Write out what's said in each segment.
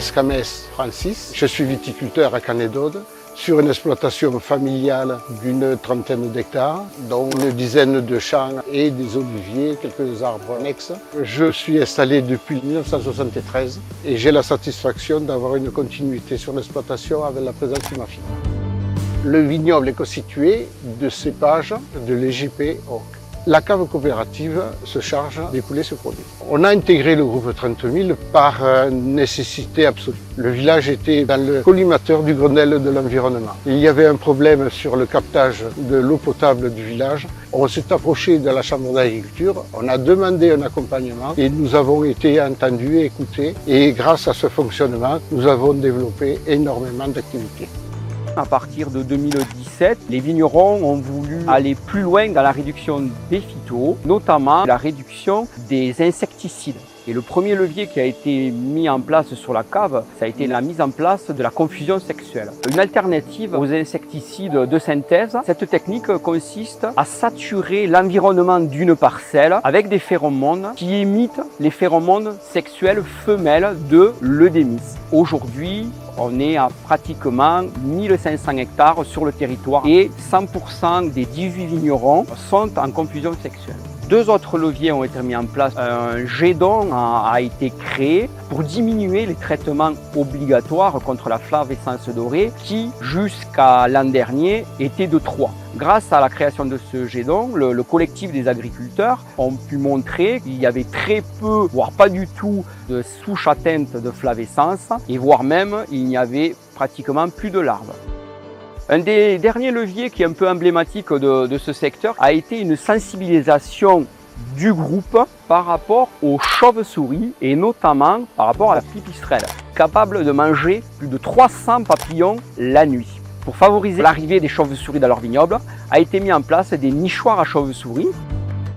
Escamès Francis. Je suis viticulteur à Canet-d'Aude sur une exploitation familiale d'une trentaine d'hectares, dont une dizaine de champs et des oliviers, quelques arbres annexes. Je suis installé depuis 1973 et j'ai la satisfaction d'avoir une continuité sur l'exploitation avec la présence de ma fille. Le vignoble est constitué de cépages de l'EGP Oak. La cave coopérative se charge d'écouler ce produit. On a intégré le groupe 30 000 par nécessité absolue. Le village était dans le collimateur du Grenelle de l'environnement. Il y avait un problème sur le captage de l'eau potable du village. On s'est approché de la chambre d'agriculture, on a demandé un accompagnement et nous avons été entendus et écoutés. Et grâce à ce fonctionnement, nous avons développé énormément d'activités. À partir de 2017, les vignerons ont voulu aller plus loin dans la réduction des phytos, notamment la réduction des insecticides. Et le premier levier qui a été mis en place sur la cave, ça a été la mise en place de la confusion sexuelle. Une alternative aux insecticides de synthèse, cette technique consiste à saturer l'environnement d'une parcelle avec des phéromones qui imitent les phéromones sexuels femelles de l'eudémis. Aujourd'hui, on est à pratiquement 1500 hectares sur le territoire et 100% des 18 vignerons sont en confusion sexuelle. Deux autres leviers ont été mis en place. Un GEDON a été créé pour diminuer les traitements obligatoires contre la flavescence dorée qui, jusqu'à l'an dernier, était de 3. Grâce à la création de ce GEDON, le collectif des agriculteurs ont pu montrer qu'il y avait très peu, voire pas du tout, de souches atteintes de flavescence et voire même il n'y avait pratiquement plus de larves. Un des derniers leviers qui est un peu emblématique de ce secteur a été une sensibilisation du groupe par rapport aux chauves-souris et notamment par rapport à la pipistrelle, capable de manger plus de 300 papillons la nuit. Pour favoriser l'arrivée des chauves-souris dans leur vignoble, a été mis en place des nichoirs à chauves-souris.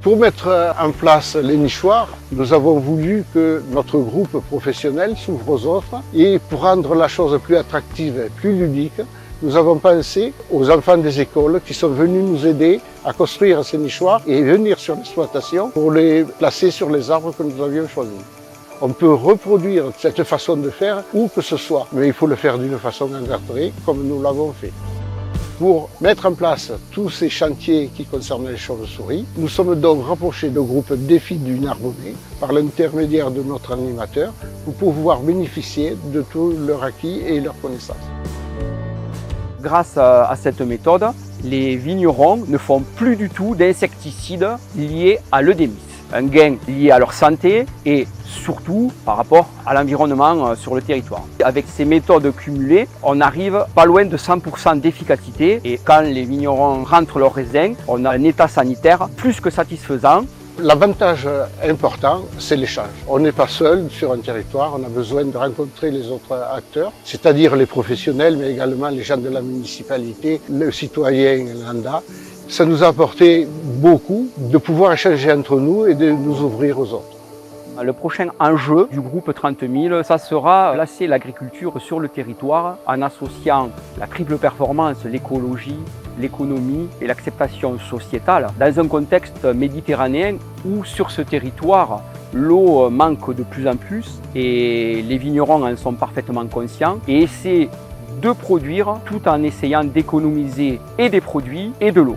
Pour mettre en place les nichoirs, nous avons voulu que notre groupe professionnel s'ouvre aux autres et pour rendre la chose plus attractive et plus ludique, nous avons pensé aux enfants des écoles qui sont venus nous aider à construire ces nichoirs et venir sur l'exploitation pour les placer sur les arbres que nous avions choisis. On peut reproduire cette façon de faire où que ce soit, mais il faut le faire d'une façon encadrée comme nous l'avons fait. Pour mettre en place tous ces chantiers qui concernent les chauves-souris, nous sommes donc rapprochés du groupe Défi du Narbonnais par l'intermédiaire de notre animateur pour pouvoir bénéficier de tout leur acquis et leur connaissance. Grâce à cette méthode, les vignerons ne font plus du tout d'insecticides liés à l'eudémis. Un gain lié à leur santé et surtout par rapport à l'environnement sur le territoire. Avec ces méthodes cumulées, on arrive pas loin de 100% d'efficacité et quand les vignerons rentrent leurs raisins, on a un état sanitaire plus que satisfaisant. L'avantage important, c'est l'échange. On n'est pas seul sur un territoire, on a besoin de rencontrer les autres acteurs, c'est-à-dire les professionnels, mais également les gens de la municipalité, le citoyen lambda. Ça nous a apporté beaucoup de pouvoir échanger entre nous et de nous ouvrir aux autres. Le prochain enjeu du groupe 30 000, ça sera placer l'agriculture sur le territoire en associant la triple performance, l'écologie, l'économie et l'acceptation sociétale dans un contexte méditerranéen où sur ce territoire l'eau manque de plus en plus et les vignerons en sont parfaitement conscients et essaient de produire tout en essayant d'économiser et des produits et de l'eau.